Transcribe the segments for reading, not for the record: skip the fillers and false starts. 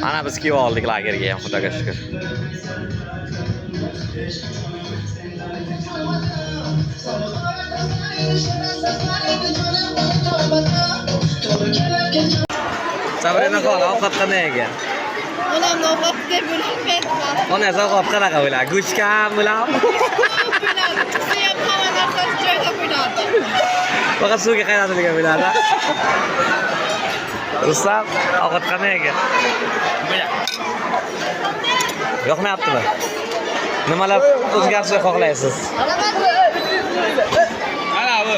Ana biz kelib oldik lagerga ham, xudoga shukr. Sabrina xola, ovqat qanday ekan? Onamni ovqati deb bo'lmayapman. Ona ovqat qanaqa bo'ladi? Go'shtgan bo'ladimi? Siz ham hamma narsasi joyida bo'ladi. Faqat suvga qaynatilgan bo'ladi. Rustam, ovqat qanday ekan? Yoqmayaptimi? Nimalar o'zgarishni xohlaysiz? Mana bu.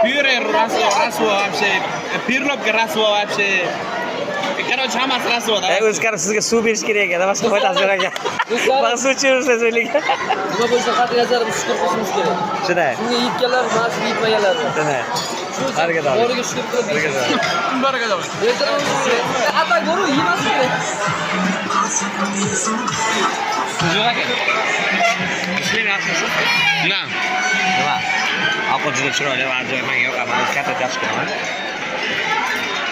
Püre rasvo вообще. Pirlobga rasvo вообще. Короче, hammasi rasvo da. O'zgarib sizga suv berish kerak ekan, boshqa foydasi yo'q ekan. Faqat suv ichirsiz o'ylagan. Nima bo'lsa xatir yazarimiz shukur qilishimiz kerak. Shunday. Shunga yetganlar ma'sum yetmaganlar. Shunday. Harakaat. Boriga shukur qilib. Baraka davlat. Atak boru yemas kerak. Sujuk aka. Isming yaxshisi? Na. Nima? Ovqat juda chiroyli va ajoyib. Menga yoqadi. Katta tashkilot.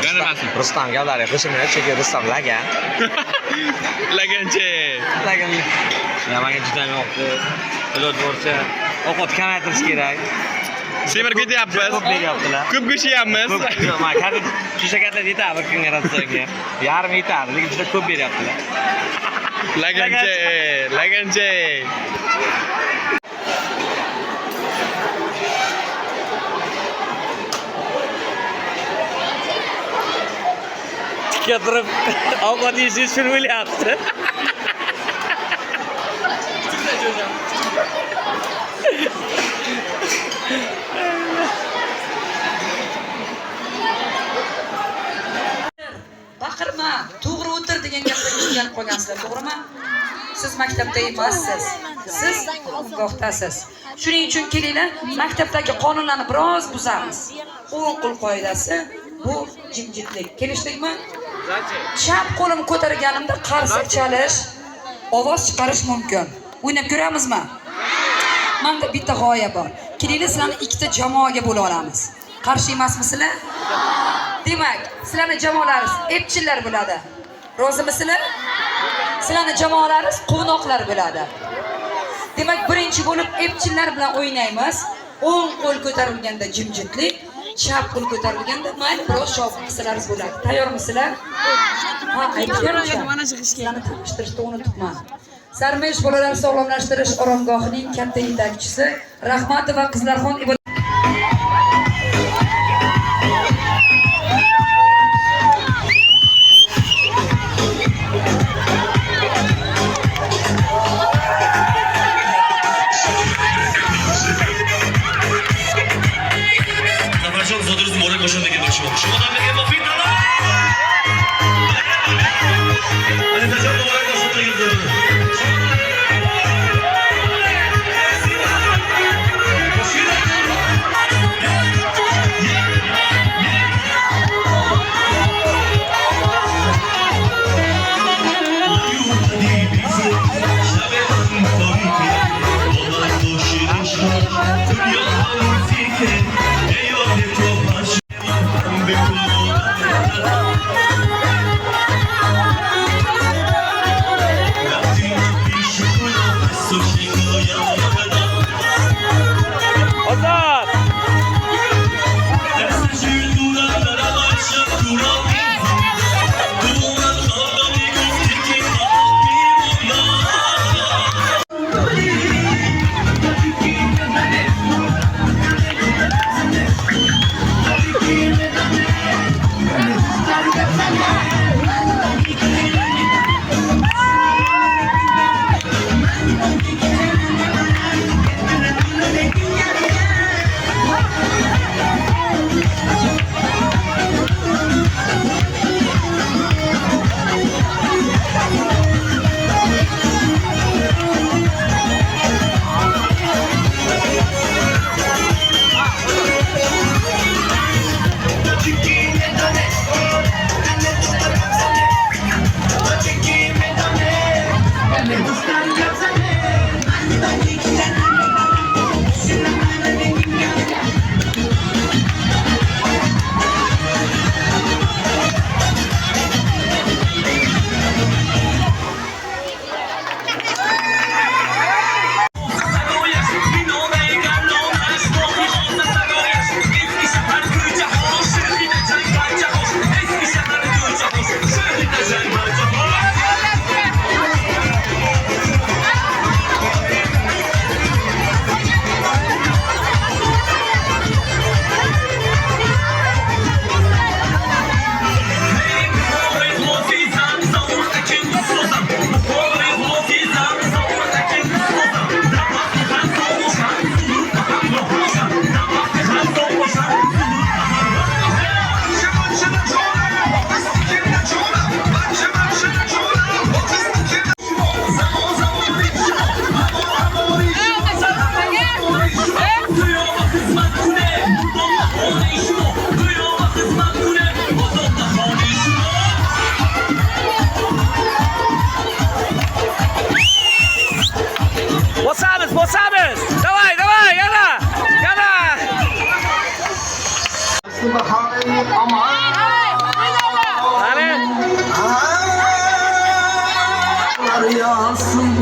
G'animasin. Rustam gavlari qo'shimni cheki Rustam lagan. Laganchi. Lagan. Menga juda yoqdi. Iloj bo'lsa ovqat kamaytirish kerak. Semir ketyapmiz. Ko'p beryaptilar. Ko'p go'shyapmiz. Ma kadr shishakatlar yetadi bir kunga rastaga. Yarim yetadi, lekin juda ko'p beryaptilar. Laganchi. Tikka turib ovqat yeyish uchun o'ylayapti. Baqirma, to'g'ri o'tir degan gaplarga tushunib qolgansizlar, to'g'rimi? Siz maktabda emassiz. Siz umumgohdasiz. Shuning uchun kelinglar, maktabdagi qonunlarni biroz buzamiz. O'ng qo'l qoidasi bu jimjitlik. Kelishdikmi? Chap qo'lim ko'targanimda qarsak chalish, ovoz chiqarish mumkin. O'ynab ko'ramizmi? Menda bitta g'oya bor. Kelinglar, sizlarni ikkita jamoaga bo'la olamiz. Qarshi emasmisizlar? Demak, sizlarning jamoalaringiz epchillar bo'ladi. Rozimisizlar? Sizlarning jamoalaringiz quvnoqlar bo'ladi. Demak, birinchi bo'lib epchillar bilan o'ynaymiz. O'ng qo'l ko'tarilganda jimjitlik, chap qo'l ko'tarilganda mayli biroz shovqin qilsalaringiz bo'ladi. Tayyormisizlar? Ha, aytganman. Mana shu ishlarni tanishtirishni unutibman. Sarmesh bolalar sog'lomlashtirish oromgohining katta yetakchisi Rahmatova Qizlarxon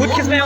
O'tkazmay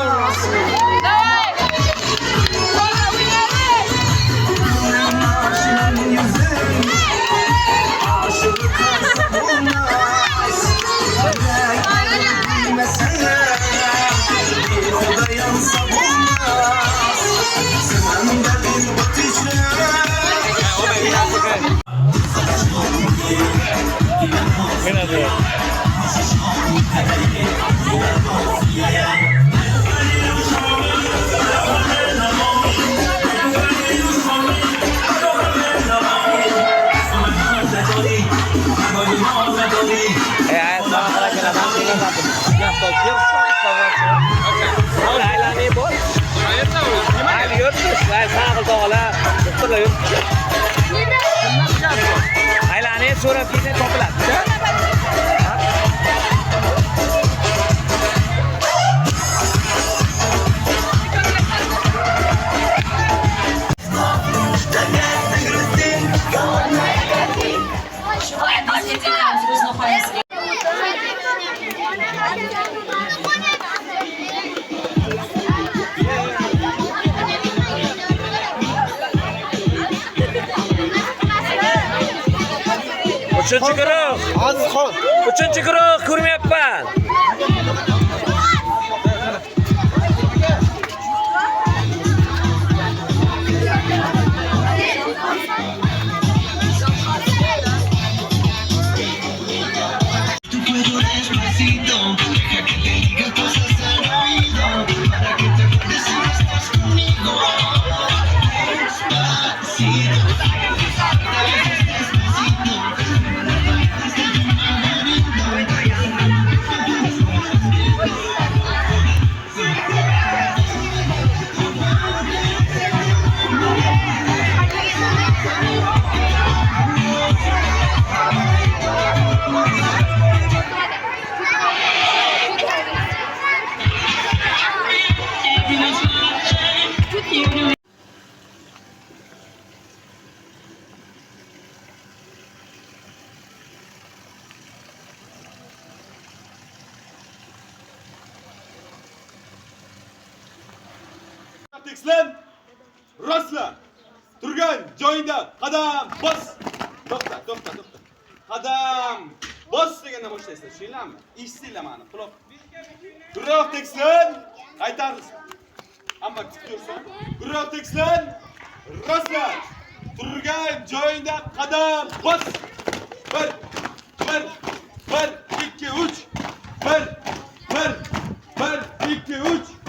aylanib so'rab kelsa topiladi. Uchinchi guruh. Uchinchi guruh ko'rmayapman. Tekislan, rostla. Turgan joyingda qadam bos. To'xta. Qadam bos degandan boshlaysiz. Tushundinglarmi? Eshitsizlar meni. Quloq. Guruh tekislan, qaytarsiz. Hamma kutib tursin. Guruh tekislan, rostla. Turgan joyingda qadam bos. 1 2 3 1 2 3 1 2 3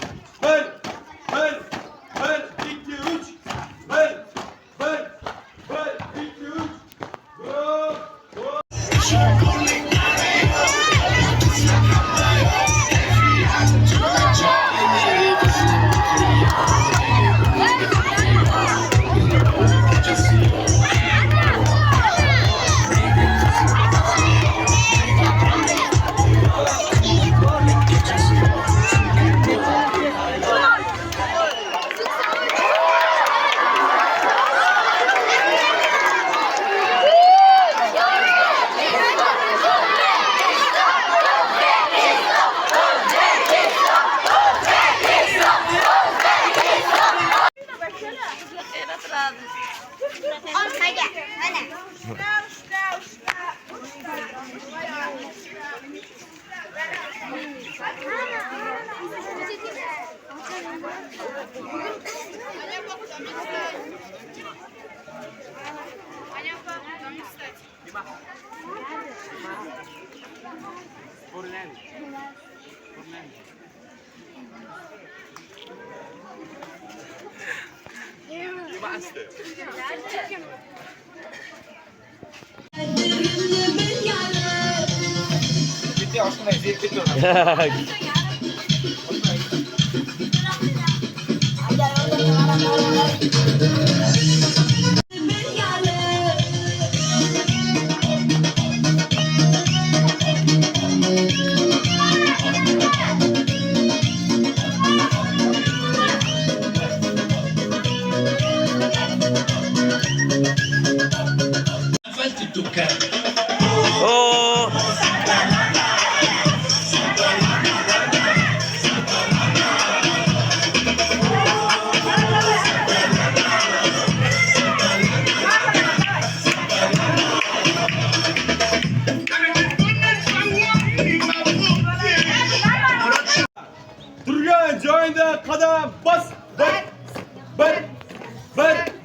قفلت الدكان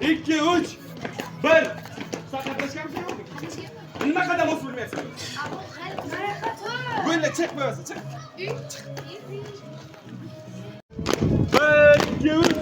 2, 3, 1. Saqatlashganmisan yo'qmi? Nima qadam o'sib bilmaysan? Böyle çek böylesi, çek. 1, 2, 3.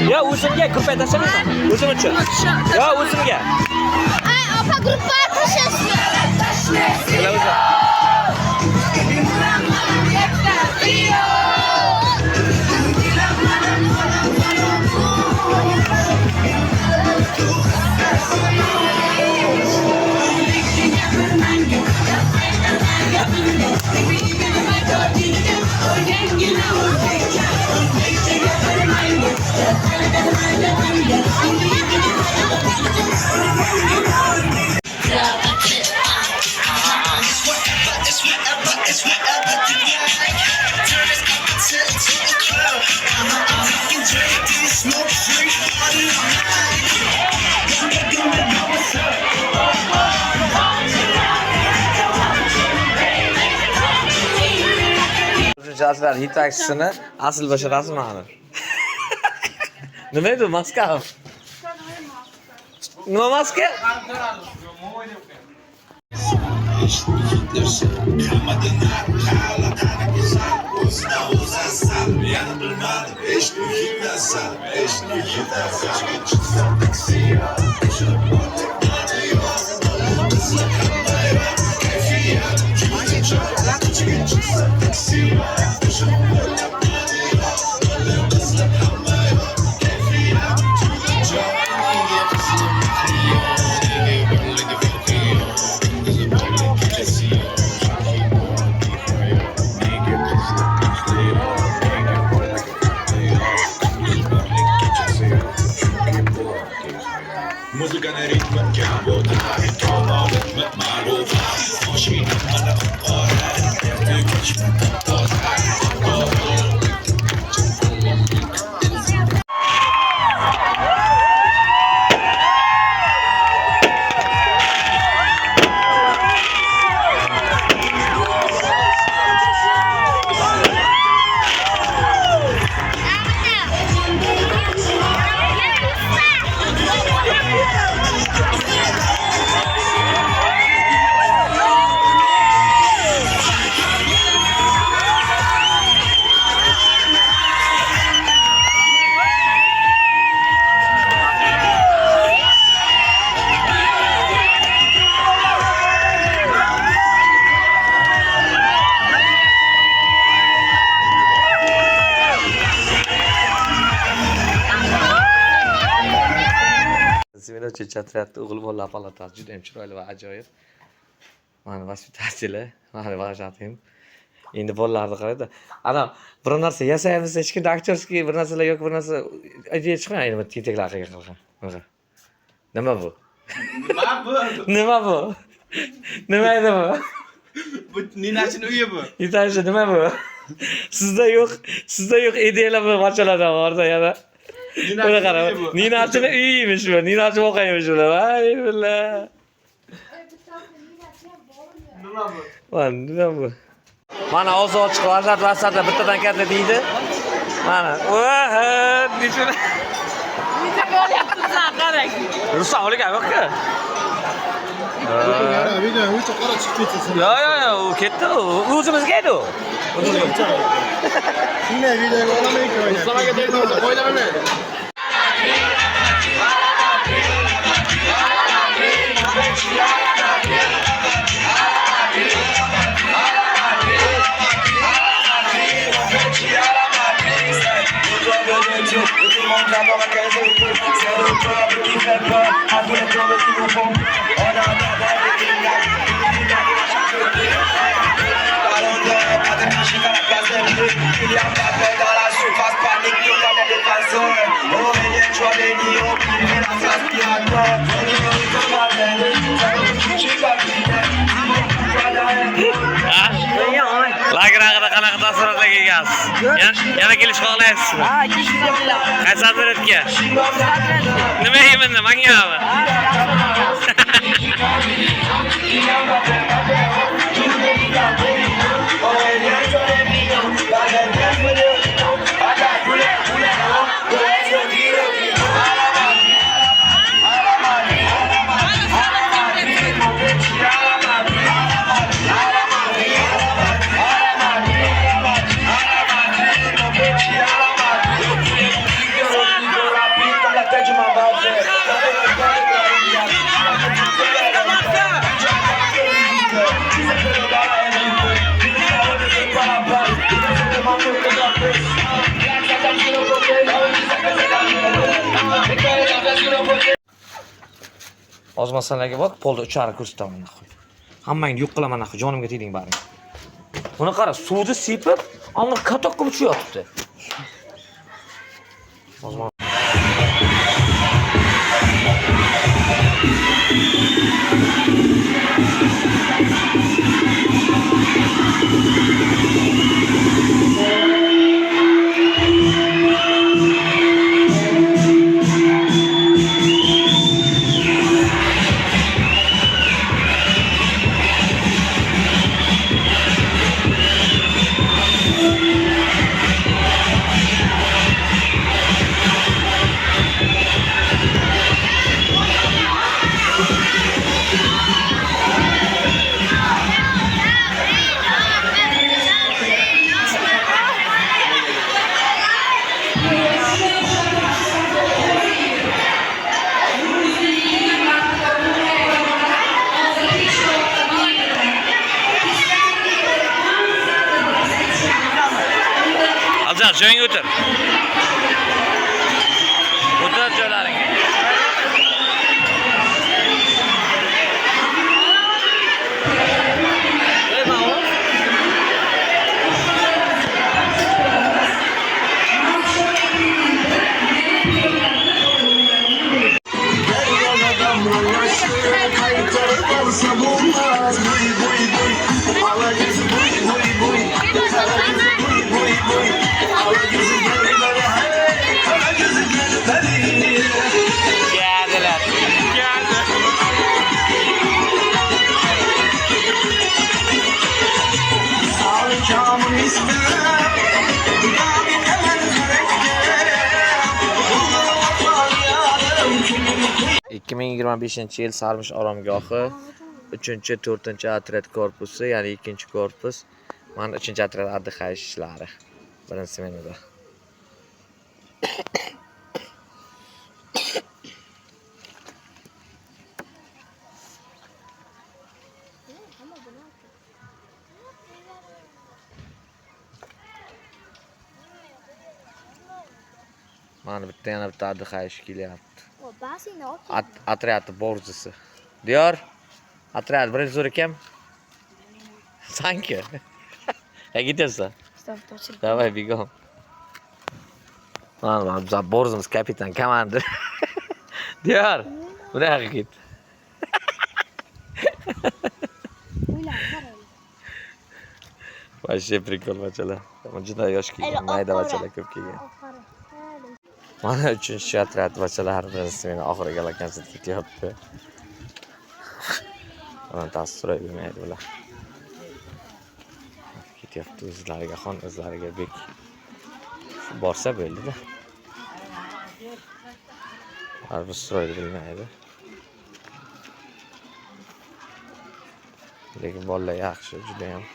Ya o'zimga ko'pay tashlamaysan. O'zim uchun. Yo, o'zimga. Opa gruppa tashlasizmi? Mana o'zi. Aslar yetakchisini asl basharasi ma'lum. Nima edi maska? Nima maska? Muzyka na rytm, ciało, tak, to może malować. Musi na porę, wychodźmy to tak. Semina chechatlayapti, o'g'il bolalar palatasi juda ham chiroyli va ajoyib. Mana vosvitachilar, mana vajhatim. Endi bolalarni qaraydi. Ana bir narsa yasaymiz, hech kimda aktyorskiy bir narsalar yo'q, bir narsa idea chiqmaydi, endi tetaklarga qilgan. Mana. Nima bu? Nima bu? Nima bu? Nima edi bu? Bu Ninachini uyi bu. Yetarli nima bu? Sizda yo'q ideyalar bu machalardan borda yana. Buna qara. Ninachini uyiymish bu. Ninachi o'qiymish bular. Ay billah. Nima bu? Nima bu? Mana o'zi ochiq vasatda bittadan katta deydi. Mana. Nechuna? Necha bo'lyapsan qarang. Ruslan o'ligan yo'q-ku. Video o'cha qara chiqib ketsin. Yo, u ketdi. U o'zimizga edi u. Shunday videoga olaman-ku. Islamaga tegdi, qo'ylarni. Lagrag'ida qanaqa taassurotlar kelgansiz? Yana kelish xohlaysizmi? Ha, kishida bilan. Qaysi samolyotga? Nima yeyman, mangami? Ozmasanlarga bak, polda uchar ko'rsataman naqoy. Hammangni yo'q qilaman naqoy, jonimga tegding baring. Buni qara, suvni sepib, ammo katoq qilib uchyapti. Ozma. Alcan, joyingga o'tir. O'tir joylaringga. Geldiler. Geldi. Sağlıkamın ismi 2025-yil Sarmish oromgohi 3-4 otryad korpusi, ya'ni 2-korpus. Mana 3-otryad adliha ishlari. Birinchi smenada. Mana bitta yana bitta adliha ish kelyapti. Otryad borzisi. Diyor. Otryad birinchi zo'r ekan. Sanki. gidiyorsun? Давай, бегом. Lan biz borcumuz kapitan, komandir. Diyor. Bu ne hakikat? Вообще прикол bachalar. Juda yosh kelgan, mayda bachalar ko'p kelgan. Mana 3-chi otryad bachalar birisi meni oxiriga lokatsiya ketyapti. Mana tasvir bilmaydi ular. Ketyapti o'zlariga xon, o'zlariga bek. Borsa bo'ldi-da. Harbi stroyni bilmaydi. Lekin bolalar yaxshi, juda ham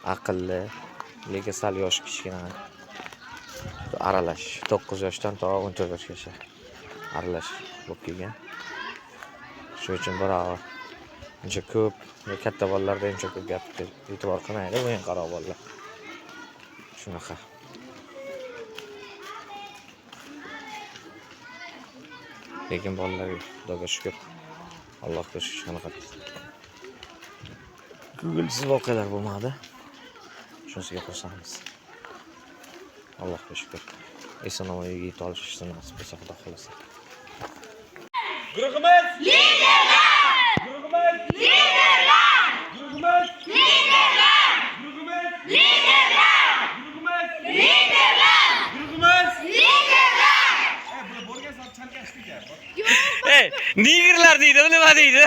aqlli, lekin sal yosh kichkina. Aralash 9 yoshdan to 14 yoshgacha aralash bo'lib kelgan. Shuning uchun bravo. Uncha ko'p, katta bolalarda uncha ko'p gapga e'tibor qilmaydi, bu eng qaro bolalar. Shunaqa. Lekin bolalarga Xudoga shukr. Allohga shukr shunaqa. Ko'ngilsiz voqealar bo'lmadi. Shunisiga xursandmiz. Allohga shukr. Eson-omon uyga yetib olishni nasib etsa Xudo xolasa. Guruhimiz liderlar! Guruhimiz liderlar! Guruhimiz liderlar! Guruhimiz liderlar! Guruhimiz liderlar! Guruhimiz liderlar! Buni borgan soat chalkashdik-a. Ey, nigerlar deydi, nima deydi?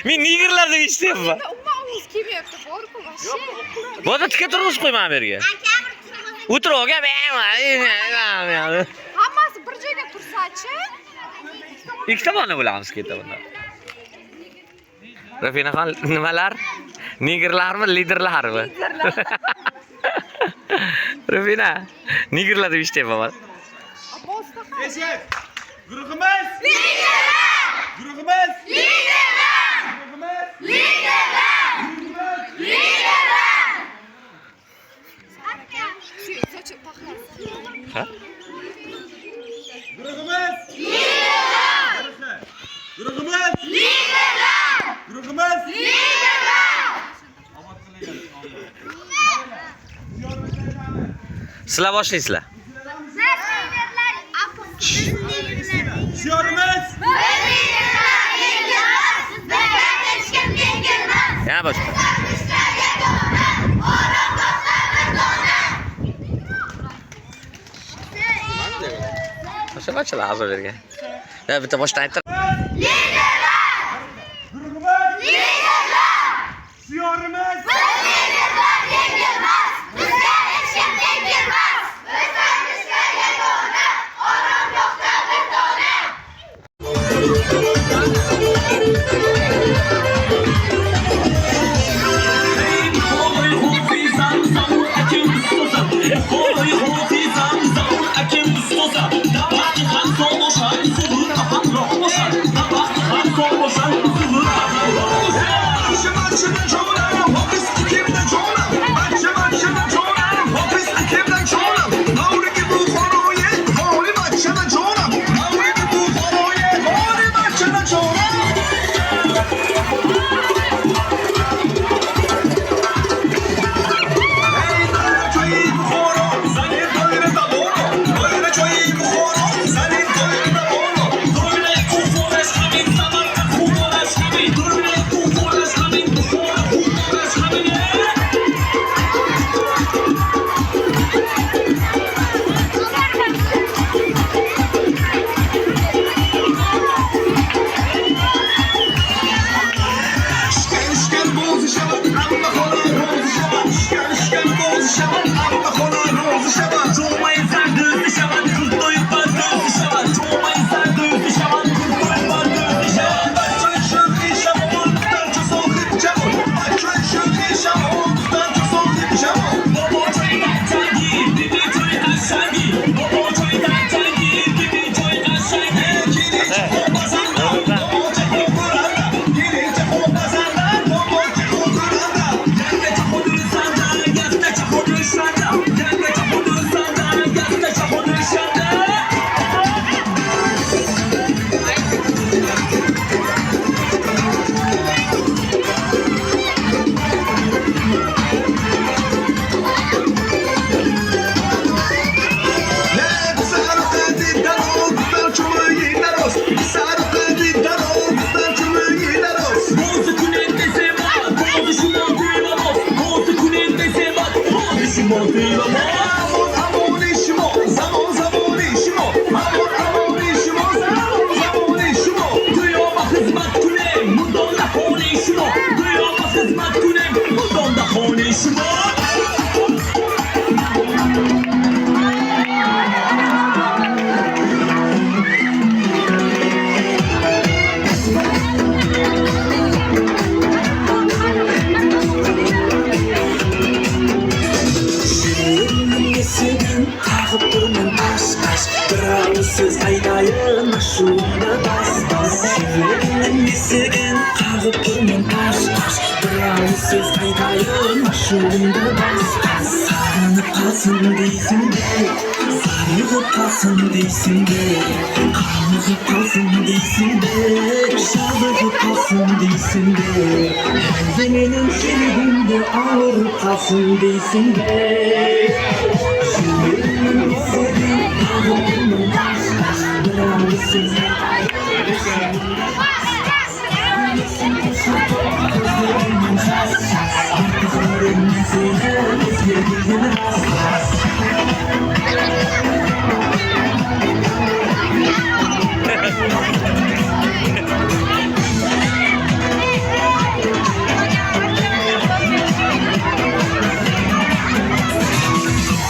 Men nigerlar deb eshityapman. Umuman kelmayapti, bor-ku вообще. Bo'ldi, tika turmush qo'yman bu yerga. O'tirib Hammasi bir joyga tursa-chi? ikkita bolani bo'lamiz ketdi bunda. Rafinaxon nimalar? Nigerlarmi, liderlarmi? Rafina, nigerlar deb eshityapman. Eshik! Guruhimiz liderlar! Guruhimiz liderlar! Guruhimiz liderlar! Guruhimiz liderlar! Sochi paxlas. Ha? Guruhimiz liderlar! Guruhimiz liderlar! Guruhimiz liderlar! Sizlar boshlaysizlar. Ziyorimiz Yana boshqa. O'sha bachalar hozir bergan. Ya bitta boshdan aytdim. guruhimiz liderlar! Ziyorimiz Hãy subscribe cho kênh Ghiền Mì Gõ để không bỏ lỡ durman taş taş. Bir söz aytayın aşuğumda bas bas. Yüreğimin esigin kağıp durman taş taş. Bir söz aytayın aşuğumda bas bas. Sarınıp kalsın deysin de, sarılıp kalsın deysin de, kanlıp kalsın deysin de, şalıp kalsın deysin de, benim şerifimde ağır kalsın deysin de. Yüreğimin esigin kağıp durman taş taş. Bir söz aytayın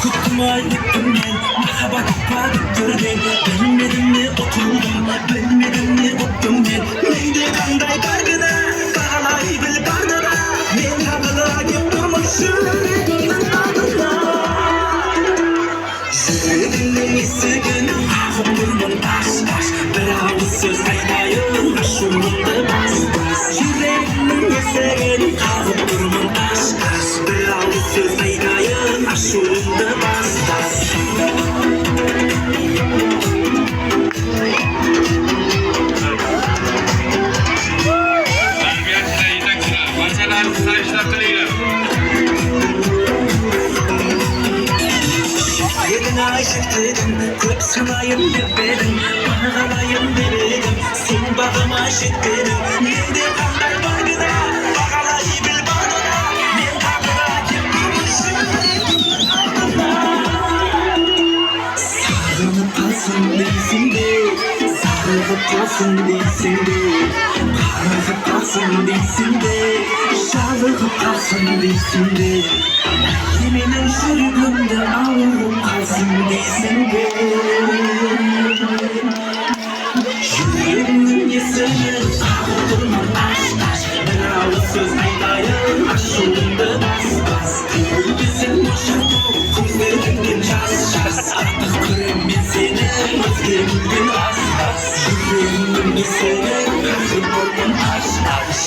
Gittim ben, merhaba kapattır ben. Bilmedim mi oturdum, bilmedim mi ottum ben. Neydi kanday dargına, bağlay bil bardına. Men habıla gittirmişim yüreğimden adına. Yüreğimin esigin ağıp durman taş taş. Bir ağız söz aytayın aşuğumda bas bas. Yüreğimin esigin ağıp durman taş taş. Bir ağız söz aytayın aşuğumda bas bas. Yerine aşık dedim, köp sanayım demedim, bağlayım demedim, sen bağıma aşık dedim. Neydi kanday bargına, bağlayı bil bardına, men kapıda gittirmişim yüreğimden adına. Sarılıp kalsın deysin de, sarılıp kalsın deysin de, karılıp kalsın deysin de, şalıp kalsın deysin de. Yemenin şerifimde ağırım kalsın deysin de. Yüreğimin esini ağır durman taş taş. Bir ağız söz aytayın aşuğumda bas bas. Gülümdesin boşanma, gözlerimden şas şas. Artık görem ben seni, özlemden az az. Yüreğimin esini ağır durman taş taş.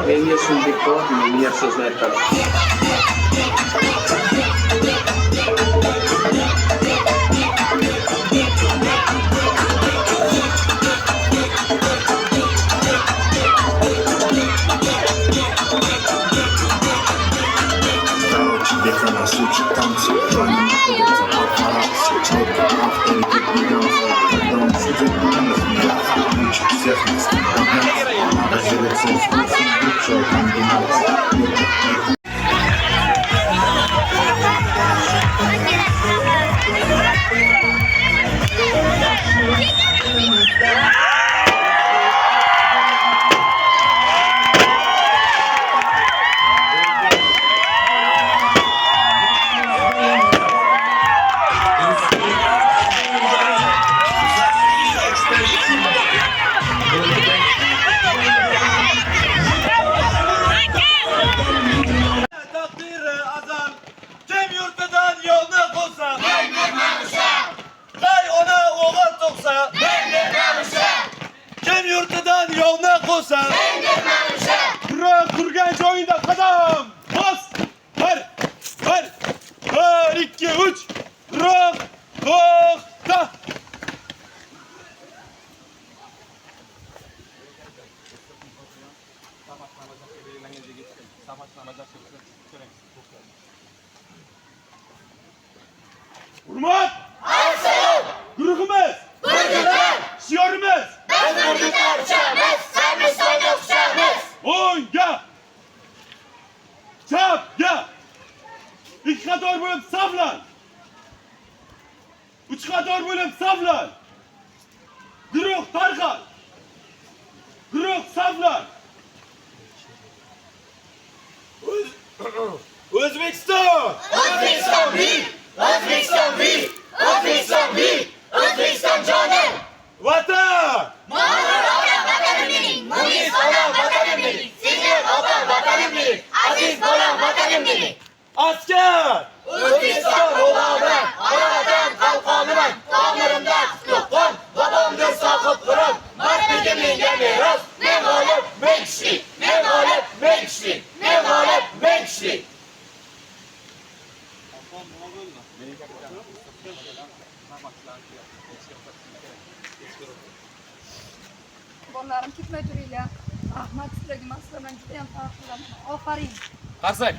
Menga shunday bor, menga so'zni aytadi. Века случай танцы, рано находится папарацци. Четко авторитет менялся, когда он сидит на смеялся. Мучит всех нас, подняться, разделится с вкусом лучшая комбинация. Kim yurtidan yovni qo'sa, biroq turgan joyingda qadam bos. 1 2 3 biroq to'xta. Hurmat! Guruhimiz! Shiorimiz! Biz Urgutlar uchamiz, Samimiz Soyga uchamiz! O'ngga. Chapga. İki qator bo'lib saflan. Uch qator bo'lib saflan. Guruh tarqal. Guruh saflan. O'zbekiston! O'zbekiston buyuk! O'zbekiston buyuk! O'zbekiston buyuk! O'zbekiston jonim! Vatan! Ma'rur ota vatanim mening! Munis onam vatanim mening! Singil opam vatanim mening! Aziz bolam vatanim mening! Askar! O'zbekiston ruhobiman! Ona vatan qalqoniman! Tomirimda qutlug' qon! Bobomdir sohib qurum! Mardligi menga meros! Men g'olib, men kuchli! Men g'olib, men kuchli! Men g'olib, men kuchli! Bolalarim ketmay turinglar. Rahmat sizlarga, men sizlardan juda ham farq qilaman. Ofarin. Qarsak.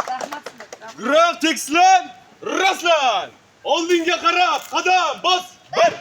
Rahmat sizlarga. Guruh tekislan, rastlan! Oldinga qarab, qadam bos! Bir!